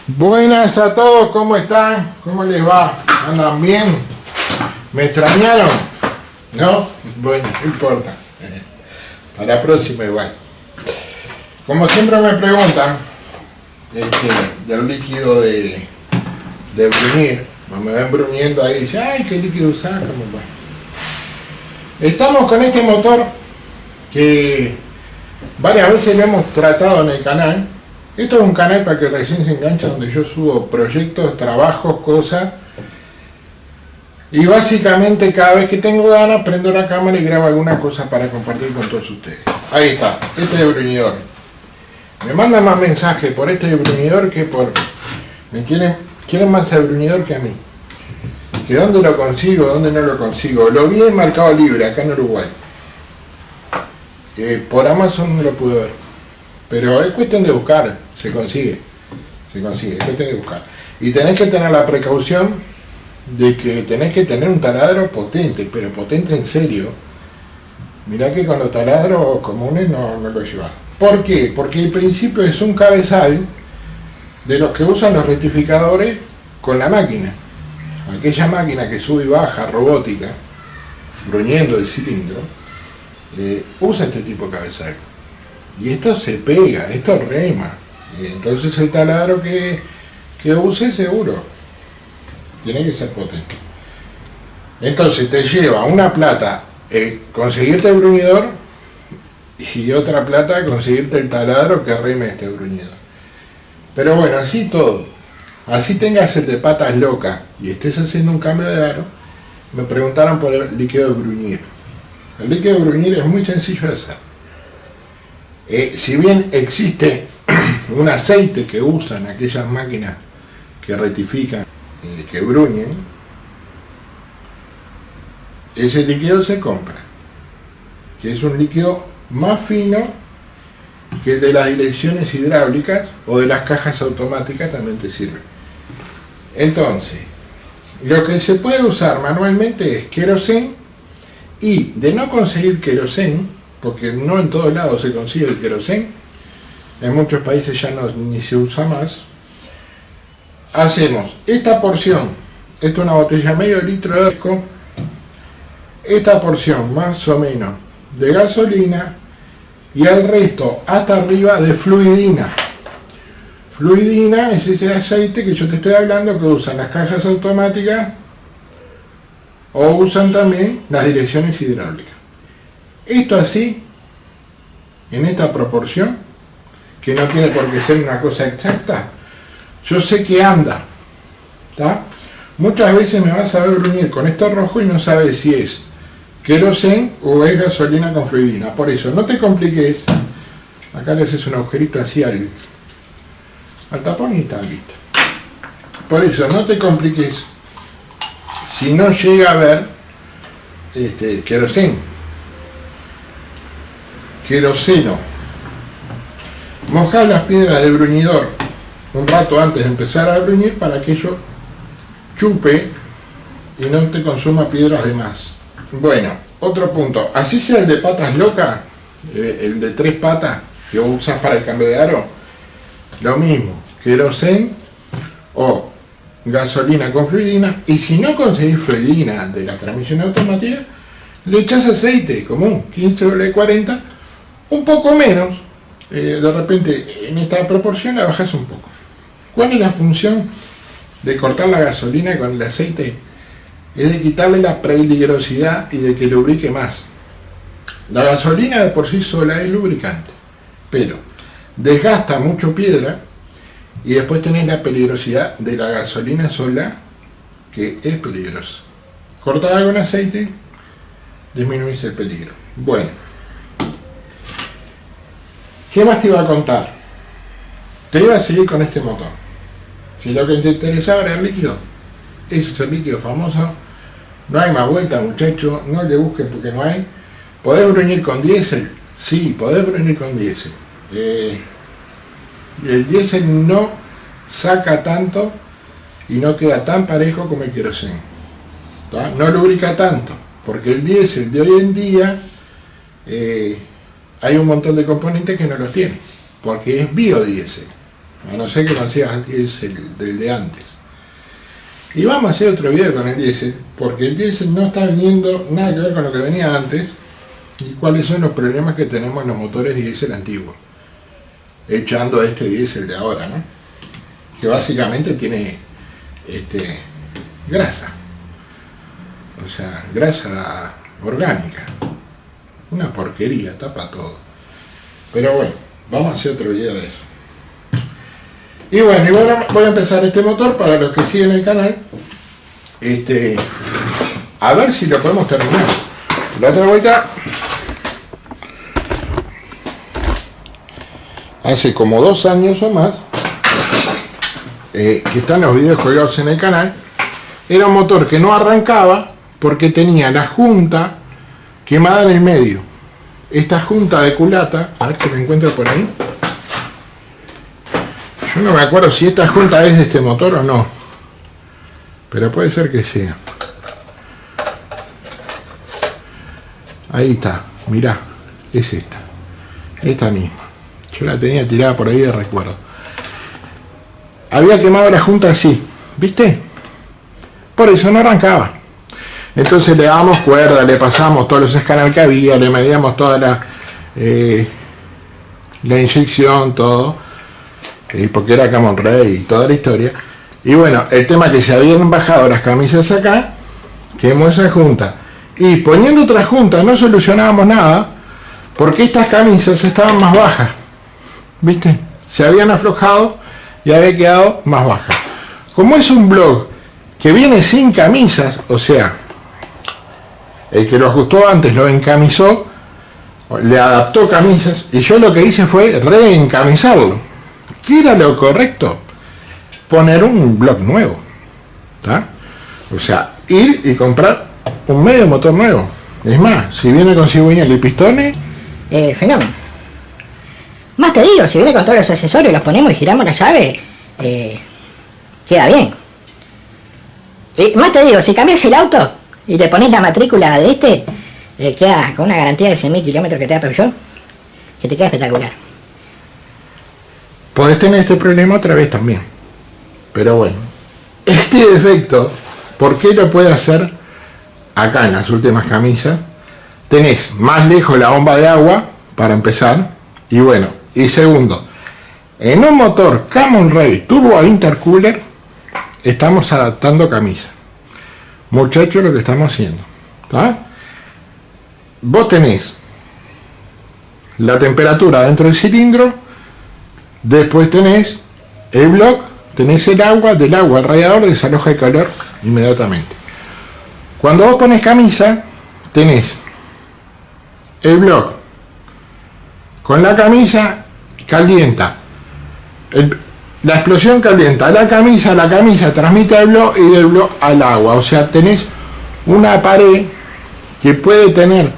Buenas a todos, ¿cómo están? ¿Cómo les va? ¿Andan bien? ¿Me extrañaron? ¿No? Bueno, no importa. Para la próxima igual. Como siempre me preguntan del líquido de bruñir, me ven bruñiendo ahí y dicen, ay, ¿qué líquido usar? ¿Cómo va? Estamos con este motor que varias veces lo hemos tratado en el canal. Esto es un canal para que recién se engancha, donde yo subo proyectos, trabajos, cosas. Y básicamente cada vez que tengo ganas prendo la cámara y grabo alguna cosa para compartir con todos ustedes. Ahí está, este es bruñidor. Me mandan más mensajes por este bruñidor que por... quieren más el bruñidor que a mí. Que dónde lo consigo, dónde no lo consigo. Lo vi en Mercado Libre, acá en Uruguay. Por Amazon no lo pude ver. Pero es cuestión de buscar, se consigue, es cuestión de buscar. Y tenés que tener la precaución de que tenés que tener un taladro potente, pero potente en serio. Mirá que con los taladros comunes no lo llevas. ¿Por qué? Porque el principio es un cabezal de los que usan los rectificadores con la máquina. Aquella máquina que sube y baja, robótica, bruñendo el cilindro, usa este tipo de cabezal. Y esto se pega, esto rema. Y entonces el taladro que use seguro tiene que ser potente. Entonces te lleva una plata conseguirte el bruñidor y otra plata conseguirte el taladro que reme este bruñidor. Pero bueno, así todo. Así tengas el de patas locas y estés haciendo un cambio de aro, me preguntaron por el líquido de bruñir. El líquido de bruñir es muy sencillo de hacer. Si bien existe un aceite que usan aquellas máquinas que rectifican, que bruñen, ese líquido se compra, que es un líquido más fino que el de las direcciones hidráulicas o de las cajas automáticas, también te sirve. Entonces, lo que se puede usar manualmente es querosén, y de no conseguir querosén, porque no en todos lados se consigue el querosén, en muchos países ya ni se usa más, hacemos esta porción, esto es una botella medio litro de refresco, esta porción más o menos de gasolina y el resto hasta arriba de fluidina. Fluidina es ese aceite que yo te estoy hablando que usan las cajas automáticas o usan también las direcciones hidráulicas. Esto así, en esta proporción, que no tiene por qué ser una cosa exacta, yo sé que anda, ¿tá? Muchas veces me vas a ver bruñir con esto rojo y no sabes si es querosén o es gasolina con fluidina. Por eso, no te compliques. Acá le haces un agujerito así al tapón y está listo. Por eso, no te compliques si no llega a ver querosén. Queroseno. Mojar las piedras de bruñidor un rato antes de empezar a bruñir para que ello chupe y no te consuma piedras de más. Bueno, otro punto. Así sea el de patas locas, el de 3 patas que vos usas para el cambio de aro, lo mismo. Querosén o gasolina con fluidina. Y si no conseguís fluidina de la transmisión automática, le echás aceite común, 15W40, un poco menos, de repente en esta proporción la bajas un poco. ¿Cuál es la función de cortar la gasolina con el aceite? Es de quitarle la peligrosidad y de que lubrique más. La gasolina de por sí sola es lubricante, pero desgasta mucho piedra y después tenés la peligrosidad de la gasolina sola, que es peligrosa. Cortada con aceite, disminuís el peligro. Bueno, ¿qué más te iba a contar? Te iba a seguir con este motor. Si lo que te interesaba era el líquido, ese es el líquido famoso. No hay más vuelta, muchachos, no le busquen porque no hay. ¿Podés bruñir con diésel? Sí, podés bruñir con diésel. El diésel no saca tanto y no queda tan parejo como el querosén. No lubrica tanto, porque el diésel de hoy en día hay un montón de componentes que no los tiene, porque es biodiesel. a no ser que consigas diésel del de antes. Y vamos a hacer otro video con el diésel, porque el diésel no está viniendo nada que ver con lo que venía antes y cuáles son los problemas que tenemos en los motores diésel antiguos, echando este diésel de ahora, ¿no? Que básicamente tiene grasa, o sea, grasa orgánica, una porquería, tapa todo. Pero bueno, vamos a hacer otro video de eso. Y bueno, voy a empezar este motor para los que siguen el canal, a ver si lo podemos terminar. La otra vuelta, hace como 2 años o más, que están los videos colgados en el canal, era un motor que no arrancaba porque tenía la junta quemada en el medio. Esta junta de culata, a ver si la encuentro por ahí. Yo no me acuerdo si esta junta es de este motor o no, pero puede ser que sea. Ahí está, mirá, es esta misma. Yo la tenía tirada por ahí de recuerdo. Había quemado la junta así, ¿viste? Por eso no arrancaba. Entonces le dábamos cuerda, le pasamos todos los escáneres que había, le medíamos toda la inyección, todo, porque era Camon Rey y toda la historia. Y bueno, el tema que se habían bajado las camisas acá, quemó esa junta. Y poniendo otra junta no solucionábamos nada, porque estas camisas estaban más bajas, ¿viste? Se habían aflojado y había quedado más baja. Como es un blog que viene sin camisas, o sea, el que lo ajustó antes lo encamisó, le adaptó camisas, y yo lo que hice fue reencamisarlo. ¿Qué era lo correcto? Poner un blog nuevo, ¿tá? O sea, ir y comprar un medio motor nuevo. Es más, si viene con cigüeñal y pistones, fenómeno. Más te digo, si viene con todos los accesorios, los ponemos y giramos la llave, queda bien. Y más te digo, si cambias el auto y le pones la matrícula de queda con una garantía de 100.000 kilómetros que te da Peugeot, que te queda espectacular. podés tener este problema otra vez también. Pero bueno, este defecto, ¿por qué lo puede hacer acá en las últimas camisas? Tenés más lejos la bomba de agua, para empezar, y bueno, y segundo, en un motor Camon Rey Turbo Intercooler estamos adaptando camisa. Muchachos, lo que estamos haciendo, ¿tá? Vos tenés la temperatura dentro del cilindro, después tenés el block, tenés el agua, del agua al radiador desaloja el calor inmediatamente. Cuando vos pones camisa, tenés el block con la camisa, calienta, la explosión calienta la camisa transmite al block y del block al agua. O sea, tenés una pared que puede tener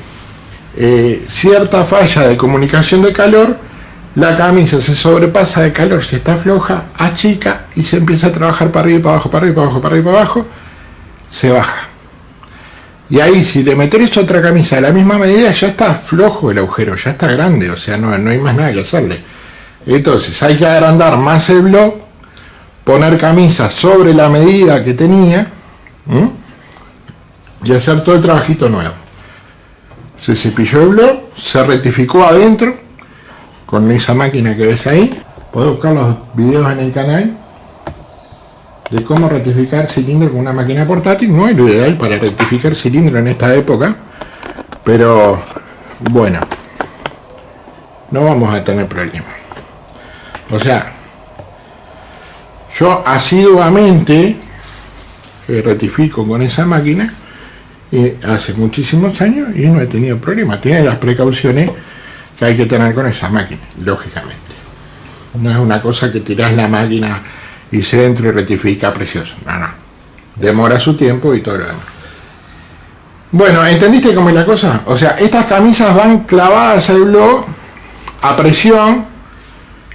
cierta falla de comunicación de calor. La camisa se sobrepasa de calor, si está floja, achica y se empieza a trabajar para arriba y para abajo, para arriba y para abajo, para arriba y para abajo, se baja. Y ahí, si le metés otra camisa de la misma medida, ya está flojo el agujero, ya está grande, o sea, no hay más nada que hacerle. Entonces hay que agrandar más el block, poner camisa sobre la medida que tenía, y hacer todo el trabajito nuevo. Se cepilló el block, se rectificó adentro con esa máquina que ves ahí. Podés buscar los videos en el canal de cómo rectificar cilindro con una máquina portátil. No es lo ideal para rectificar cilindro en esta época, pero bueno, no vamos a tener problemas. O sea, yo asiduamente rectifico con esa máquina hace muchísimos años y no he tenido problemas. Tiene las precauciones que hay que tener con esa máquina, lógicamente. No es una cosa que tirás la máquina y se entra y rectifica precioso. No. Demora su tiempo y todo lo demás. Bueno, ¿entendiste cómo es la cosa? O sea, estas camisas van clavadas al block a presión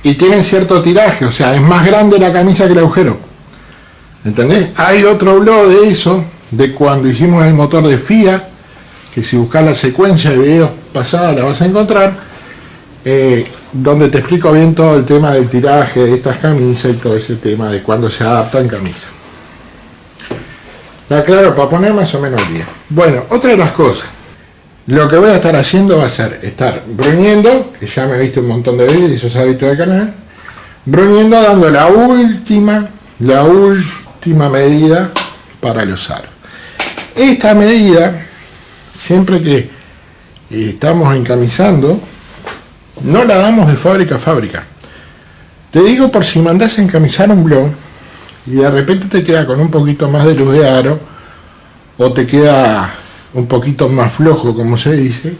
y tienen cierto tiraje. O sea, es más grande la camisa que el agujero. ¿Entendés? Hay otro blog de eso, de cuando hicimos el motor de Fiat, que si buscas la secuencia de videos pasados la vas a encontrar, donde te explico bien todo el tema del tiraje de estas camisas y todo ese tema de cuándo se adaptan camisas. Está claro, para poner más o menos el día. Bueno, otra de las cosas, lo que voy a estar haciendo va a ser estar bruñendo, que ya me he visto un montón de veces y eso es hábito del canal, bruñendo dando la última medida para los aros. Esta medida, siempre que estamos encamisando, no la damos de fábrica a fábrica. Te digo por si mandás a encamisar un blog y de repente te queda con un poquito más de luz de aro o te queda un poquito más flojo, como se dice,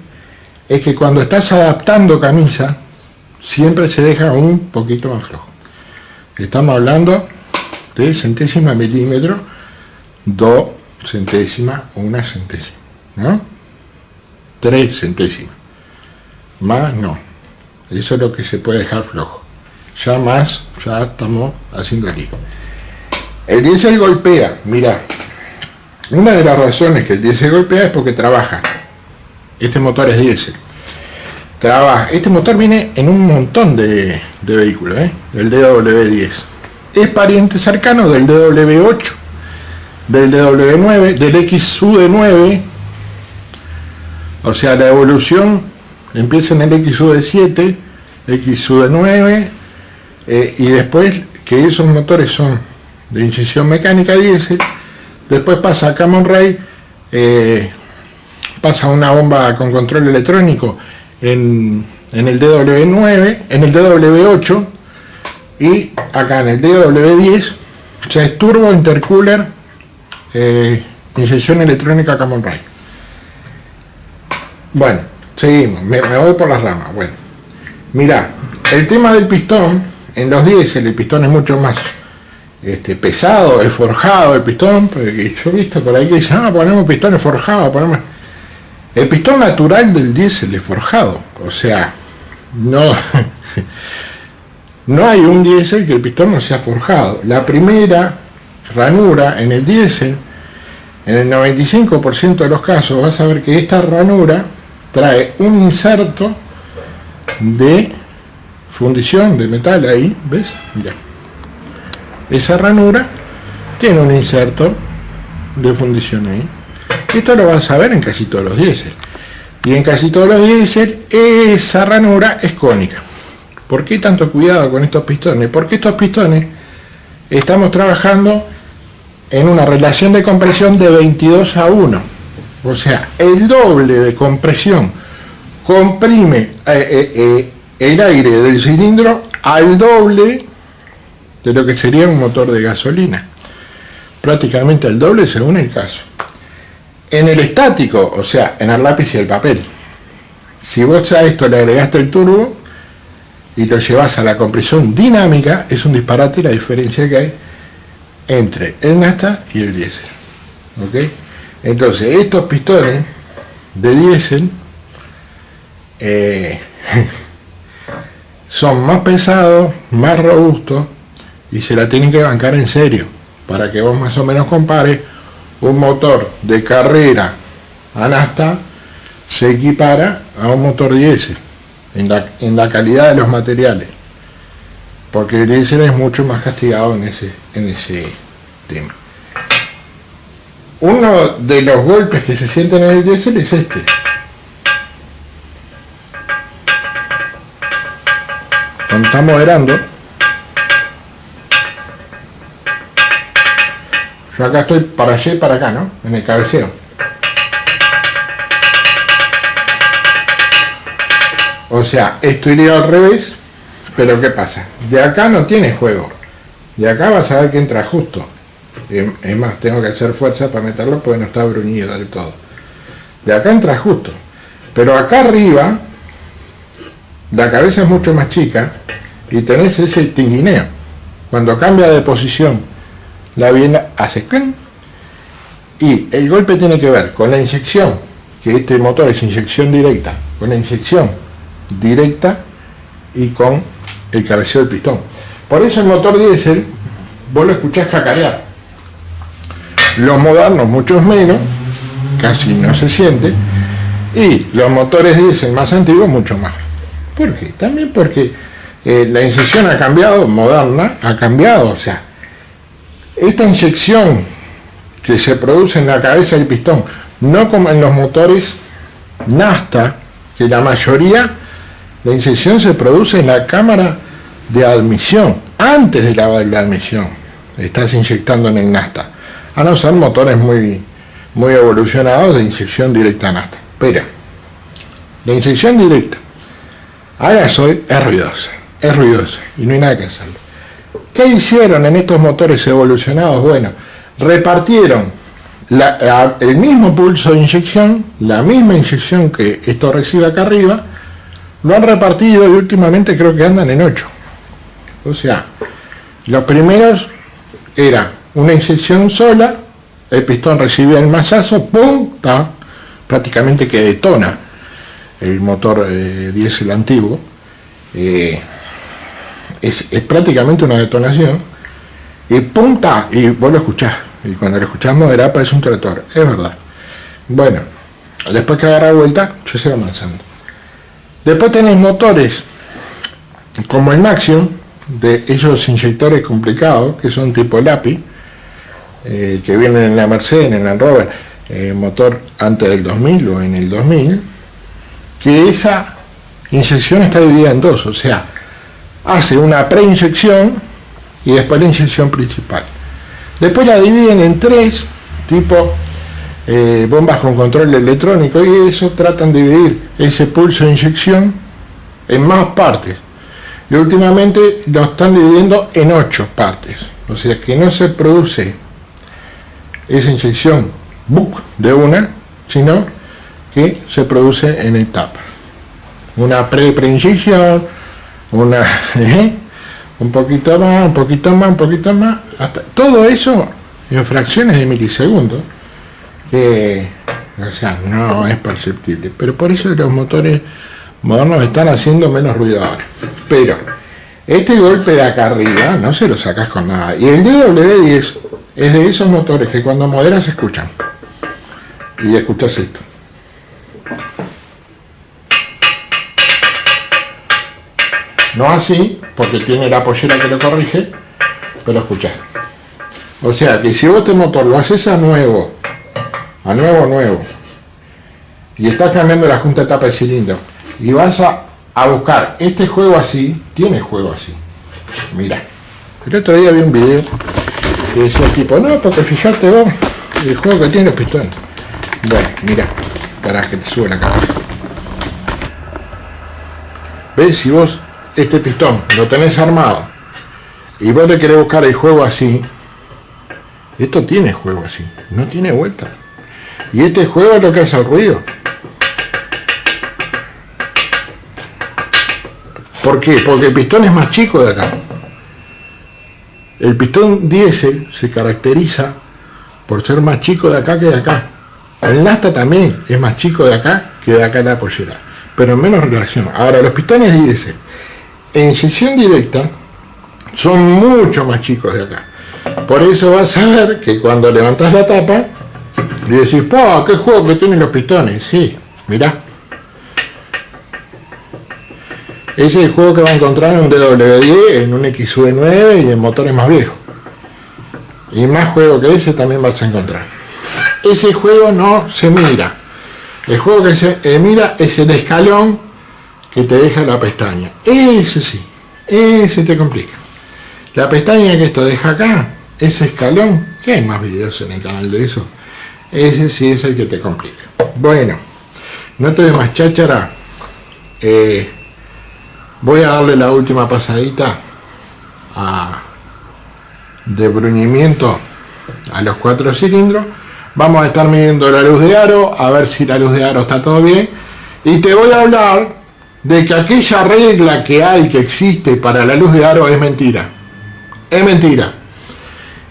es que cuando estás adaptando camisa siempre se deja un poquito más flojo. Estamos hablando de centésima milímetro, 2 centésimas o 1 centésima, ¿no? 3 centésimas, más no. Eso es lo que se puede dejar flojo. Ya más, ya estamos haciendo aquí. El diésel golpea, mira. Una de las razones que el diésel golpea es porque trabaja. Este motor es diésel. Trabaja. Este motor viene en un montón de vehículos, el DW10. Es pariente cercano del DW8, del DW9, del XUD9. O sea, la evolución empieza en el XUD7, XUD9, y después que esos motores son de inyección mecánica diésel, después pasa a Common Rail, pasa a una bomba con control electrónico en el DW9, en el DW8, y acá en el DW10 ya es turbo intercooler, inyección electrónica Common Rail. Bueno, seguimos, me voy por las ramas. Bueno, mirá, el tema del pistón, en los diésel el pistón es mucho más pesado, es forjado el pistón, porque yo he visto por ahí que dicen, ponemos pistones forjados, el pistón natural del diésel es forjado, o sea, no, no hay un diésel que el pistón no sea forjado. La primera ranura en el diésel, en el 95% de los casos, vas a ver que esta ranura trae un inserto de fundición de metal ahí, ¿ves? Mira. Esa ranura tiene un inserto de fundición ahí. Esto lo vas a ver en casi todos los diésel. Y en casi todos los diésel esa ranura es cónica. ¿Por qué tanto cuidado con estos pistones? Porque estos pistones estamos trabajando en una relación de compresión de 22:1. O sea, el doble de compresión comprime el aire del cilindro al doble de lo que sería un motor de gasolina. Prácticamente al doble según el caso. En el estático, o sea, en el lápiz y el papel, si vos a esto le agregaste el turbo y lo llevas a la compresión dinámica, es un disparate la diferencia que hay entre el nafta y el diésel. ¿Ok? Entonces, estos pistones de diésel son más pesados, más robustos y se la tienen que bancar en serio para que vos más o menos compares. Un motor de carrera a nafta se equipara a un motor diésel en la calidad de los materiales, porque el diésel es mucho más castigado en ese tema. Uno de los golpes que se sienten en el diésel es este. Cuando está moderando, yo acá estoy para allá y para acá, ¿no? En el cabeceo. O sea, esto iría al revés, pero ¿qué pasa? De acá no tiene juego. De acá vas a ver que entra justo. Es más, tengo que hacer fuerza para meterlo porque no está bruñido del todo. De acá entra justo. Pero acá arriba, la cabeza es mucho más chica y tenés ese tinguineo. Cuando cambia de posición, la biela hace clan. Y el golpe tiene que ver con la inyección, que este motor es inyección directa, con la inyección directa y con el cabeceo del pistón. Por eso el motor diésel, vos lo escuchás cacarear. Los modernos muchos menos, casi no se siente, y los motores diésel más antiguos mucho más. ¿Por qué? También porque la inyección ha cambiado, moderna, ha cambiado, o sea, esta inyección que se produce en la cabeza del pistón, no como en los motores Nasta, que la mayoría, la inyección se produce en la cámara de admisión, antes de la válvula de admisión, estás inyectando en el Nasta, a no ser motores muy evolucionados de inyección directa a Nasta. Pero la inyección directa a gasoil es ruidosa y no hay nada que hacerlo. ¿Qué hicieron en estos motores evolucionados? Bueno, repartieron el mismo pulso de inyección, la misma inyección que esto recibe acá arriba, lo han repartido y últimamente creo que andan en 8. O sea, los primeros era una inyección sola, el pistón recibía el masazo, ¡pum! Prácticamente que detona el motor diésel antiguo. Es prácticamente una detonación, y ¡pum! Y vos lo escuchás, y cuando lo escuchás moderar parece un tractor, es verdad. Bueno, después que agarra vuelta, ya se va avanzando. Después tenés motores como el Maxium, de esos inyectores complicados, que son tipo LAPI, que vienen en la Mercedes, en el Land Rover, motor antes del 2000 o en el 2000, que esa inyección está dividida en dos, o sea, hace una preinyección y después la inyección principal. Después la dividen en 3, tipo bombas con control electrónico, y eso tratan de dividir ese pulso de inyección en más partes. Y últimamente lo están dividiendo en 8 partes, o sea que no se produce esa inyección de una, sino que se produce en etapas. Una preinyección, una un poquito más, hasta todo eso en fracciones de milisegundos, que o sea, no es perceptible, pero por eso los motores modernos están haciendo menos ruido ahora. Pero este golpe de acá arriba no se lo sacas con nada, y el DW10 es de esos motores que cuando moderas se escuchan, y escuchas esto. No así, porque tiene la pollera que lo corrige, pero escuchás. O sea que si vos este motor lo haces a nuevo, y estás cambiando la junta de tapa de cilindro, y vas a buscar este juego así, tiene juego así. Mira, el otro día vi un video que decía tipo, no, porque fíjate vos el juego que tiene los pistones. Bueno, mira, para que te sube la cámara. ¿Ves? Si vos este pistón lo tenés armado y vos le querés buscar el juego así, esto tiene juego así, no tiene vuelta. Y este juego es lo que hace el ruido. ¿Por qué? Porque el pistón es más chico de acá. El pistón diésel se caracteriza por ser más chico de acá que de acá. El Nasta también es más chico de acá que de acá en la pollera, pero en menos relación. Ahora, los pistones diésel en inyección directa son mucho más chicos de acá. Por eso vas a ver que cuando levantás la tapa y decís, ¡pah! ¡Qué juego que tienen los pistones! Sí, mirá. Ese es el juego que va a encontrar en un DW10, en un XV9 y en motores más viejos. Y más juego que ese también vas a encontrar. Ese juego no se mira. El juego que se mira es el escalón que te deja la pestaña. Ese sí, ese te complica. La pestaña que te deja acá, ese escalón, que hay más videos en el canal de eso, ese sí es el que te complica. Bueno, no te doy más cháchara. Voy a darle la última pasadita de bruñimiento a los 4 cilindros. Vamos a estar midiendo la luz de aro, a ver si la luz de aro está todo bien. Y te voy a hablar de que aquella regla que existe para la luz de aro es mentira. Es mentira.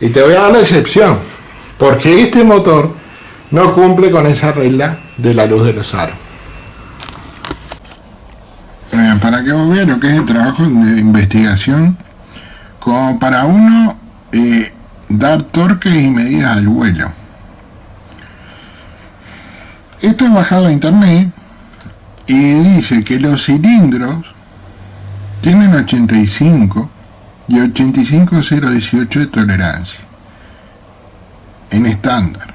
Y te voy a dar la excepción, porque este motor no cumple con esa regla de la luz de los aros. Para que vos veas lo que es el trabajo de investigación, como para uno dar torques y medidas al vuelo. Esto es bajado a internet y dice que los cilindros tienen 85 y 85,018 de tolerancia en estándar,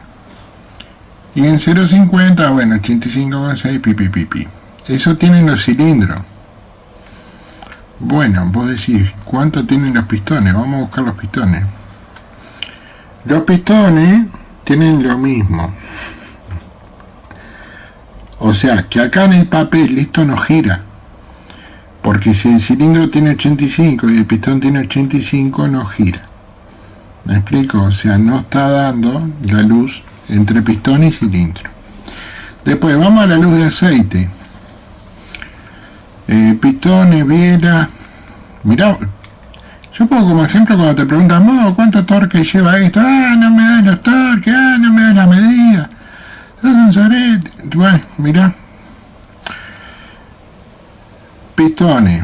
y en 0,50, bueno, 85,6 pipi. Eso tienen los cilindros. Bueno, vos decís, ¿cuánto tienen los pistones? Vamos a buscar los pistones. Los pistones tienen lo mismo. O sea, que acá en el papel esto no gira. Porque si el cilindro tiene 85 y el pistón tiene 85, no gira. ¿Me explico? O sea, no está dando la luz entre pistón y cilindro. Después vamos a la luz de aceite. Pistones, biela. Mirá, yo pongo como ejemplo cuando te preguntan, ¿cuánto torque lleva esto? No me da los torques, no me da la medida. Es un sorete. Bueno, mirá. Pistones.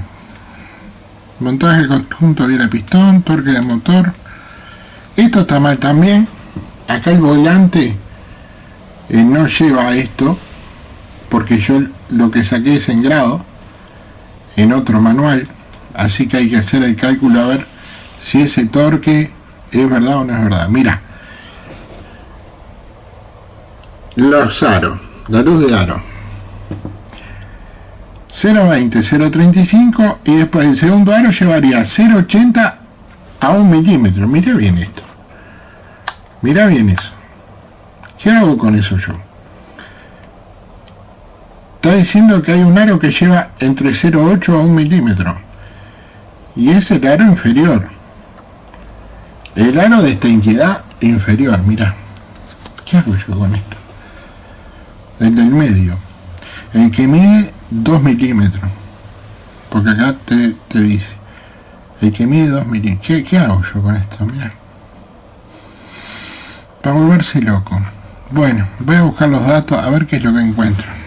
Montaje conjunto biela pistón, torque de motor. Esto está mal también. Acá el volante no lleva esto, porque yo lo que saqué es en grado, en otro manual, así que hay que hacer el cálculo a ver si ese torque es verdad o no es verdad. Mira, los aros, la luz de aro, 0,20, 0,35, y después el segundo aro llevaría 0,80 a 1 milímetro. Mira bien esto, mira bien eso. ¿Qué hago con eso yo? Está diciendo que hay un aro que lleva entre 0,8 a 1 milímetro, y es el aro inferior, el aro de estanqueidad inferior. Mira, ¿qué hago yo con esto? El del medio, el que mide 2 milímetros, porque acá te dice el que mide 2 milímetros. ¿Qué hago yo con esto? Mira, para volverse loco. Bueno, voy a buscar los datos a ver qué es lo que encuentro.